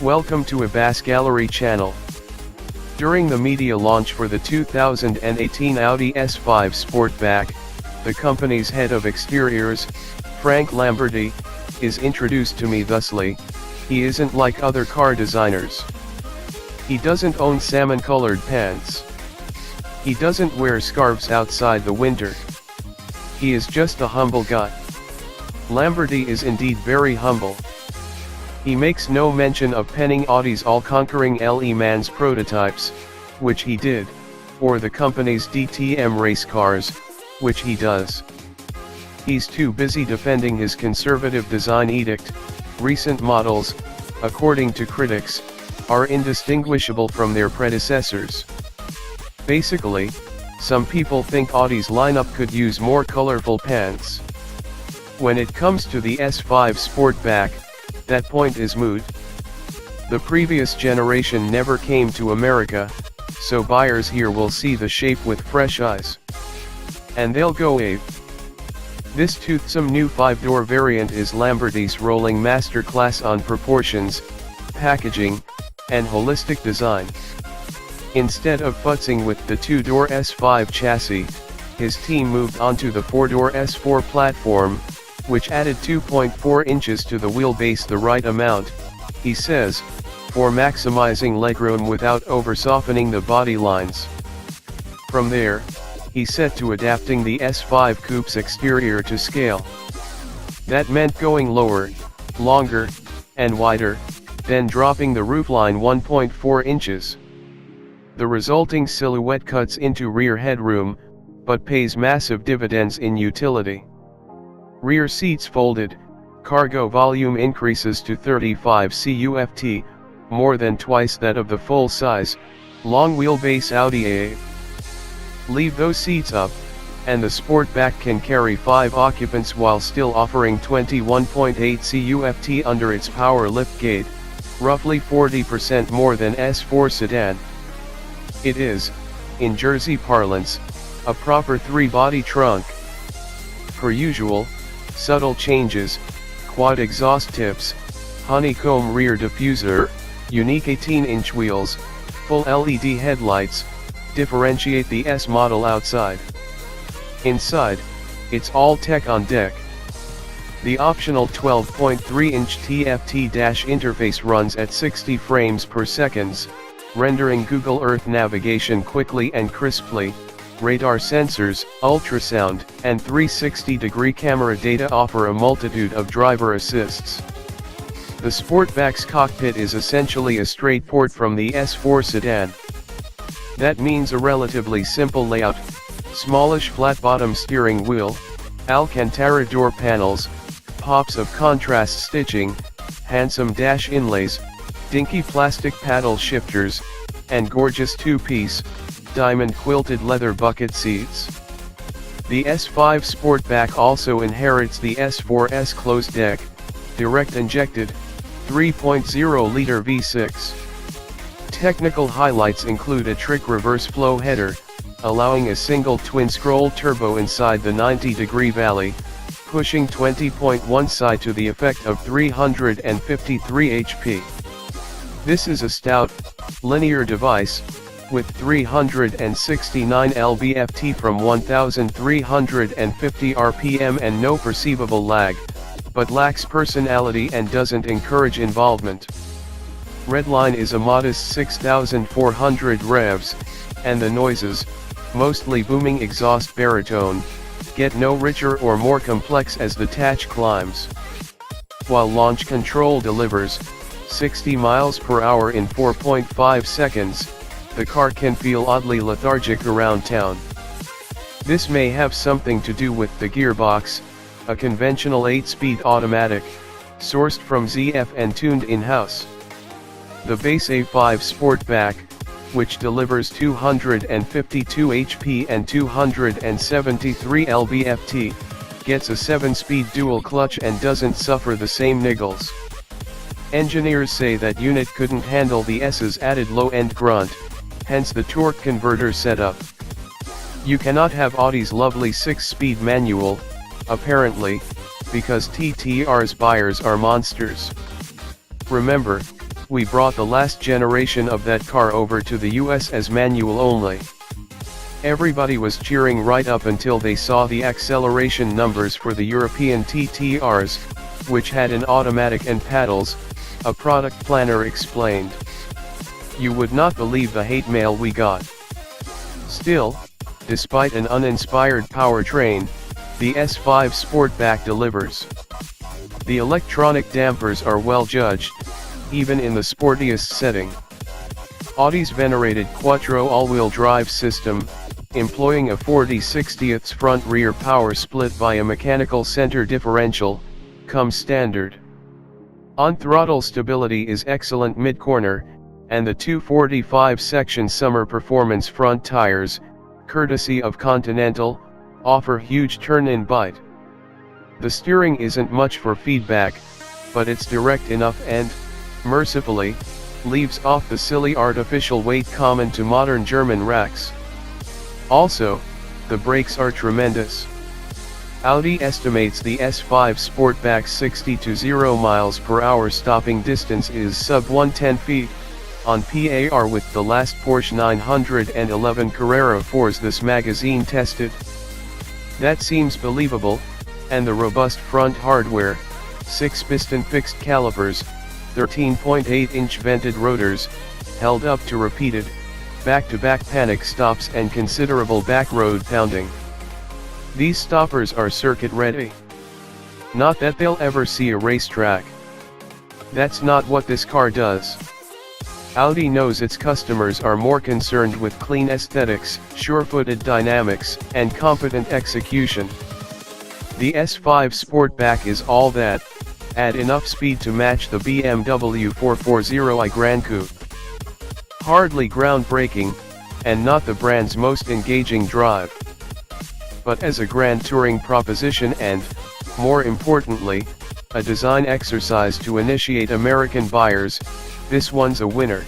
Welcome to Ebas Gallery channel. During the media launch for the 2018 Audi S5 Sportback, the company's head of exteriors, Frank Lamberty, is introduced to me thusly: he isn't like other car designers. He doesn't own salmon-colored pants. He doesn't wear scarves outside the winter. He is just a humble guy. Lamberty is indeed very humble. He makes no mention of penning Audi's all-conquering Le Mans prototypes, which he did, or the company's DTM race cars, which he does. He's too busy defending his conservative design edict. Recent models, according to critics, are indistinguishable from their predecessors. Basically, some people think Audi's lineup could use more colorful pants. When it comes to the S5 Sportback, that point is moot. The previous generation never came to America, so buyers here will see the shape with fresh eyes. And they'll go ape. This toothsome new 5-door variant is Lamberty's rolling masterclass on proportions, packaging, and holistic design. Instead of futzing with the 2-door S5 chassis, his team moved onto the 4-door S4 platform, which added 2.4 inches to the wheelbase, the right amount, he says, for maximizing legroom without over-softening the body lines. From there, he set to adapting the S5 coupe's exterior to scale. That meant going lower, longer, and wider, then dropping the roofline 1.4 inches. The resulting silhouette cuts into rear headroom, but pays massive dividends in utility. Rear seats folded, cargo volume increases to 35 cuft, more than twice that of the full-size, long wheelbase Audi A. Leave those seats up, and the Sportback can carry 5 occupants while still offering 21.8 cuft under its power liftgate, roughly 40% more than S4 sedan. It is, in Jersey parlance, a proper 3-body trunk. Per usual, subtle changes, quad exhaust tips, honeycomb rear diffuser, unique 18-inch wheels, full LED headlights, differentiate the S model outside. Inside, it's all tech on deck. The optional 12.3-inch TFT dash interface runs at 60 frames per second, rendering Google Earth navigation quickly and crisply. Radar sensors, ultrasound, and 360-degree camera data offer a multitude of driver assists. The Sportback's cockpit is essentially a straight port from the S4 sedan. That means a relatively simple layout: smallish flat-bottom steering wheel, Alcantara door panels, pops of contrast stitching, handsome dash inlays, dinky plastic paddle shifters, and gorgeous 2-piece, diamond quilted leather bucket seats. The S5 Sportback also inherits the S4's closed deck, direct injected, 3.0-liter V6. Technical highlights include a trick reverse flow header, allowing a single twin-scroll turbo inside the 90-degree valley, pushing 20.1 side to the effect of 353 HP. This is a stout, linear device, with 369 lb-ft from 1350 rpm and no perceivable lag, but lacks personality and doesn't encourage involvement. Redline is a modest 6,400 revs, and the noises, mostly booming exhaust baritone, get no richer or more complex as the Tatch climbs. While launch control delivers 60 miles per hour in 4.5 seconds, the car can feel oddly lethargic around town. This may have something to do with the gearbox, a conventional 8-speed automatic, sourced from ZF and tuned in-house. The base A5 Sportback, which delivers 252 HP and 273 lb-ft, gets a 7-speed dual clutch and doesn't suffer the same niggles. Engineers say that unit couldn't handle the S's added low-end grunt, hence the torque converter setup. You cannot have Audi's lovely 6-speed manual, apparently, because TTR's buyers are monsters. Remember, we brought the last generation of that car over to the US as manual only. Everybody was cheering right up until they saw the acceleration numbers for the European TTRs, which had an automatic and paddles, a product planner explained. You would not believe the hate mail we got. Still, despite an uninspired powertrain, the S5 Sportback delivers. The electronic dampers are well judged, even in the sportiest setting. Audi's venerated Quattro all-wheel drive system, employing a 40/60ths front-rear power split via mechanical center differential, comes standard. On-throttle stability is excellent mid-corner, and the 245-section summer performance front tires, courtesy of Continental, offer huge turn-in bite. The steering isn't much for feedback, but it's direct enough and, mercifully, leaves off the silly artificial weight common to modern German racks. Also, the brakes are tremendous. Audi estimates the S5 Sportback's 60 to 0 miles per hour stopping distance is sub 110 feet, on par with the last Porsche 911 Carrera 4s this magazine tested. That seems believable, and the robust front hardware, 6-piston fixed calipers, 13.8-inch vented rotors, held up to repeated, back-to-back panic stops and considerable back road pounding. These stoppers are circuit ready. Not that they'll ever see a racetrack. That's not what this car does. Audi knows its customers are more concerned with clean aesthetics, sure-footed dynamics, and competent execution. The S5 Sportback is all that, add enough speed to match the BMW 440i Gran Coupe. Hardly groundbreaking, and not the brand's most engaging drive. But as a grand touring proposition and, more importantly, a design exercise to initiate American buyers, this one's a winner.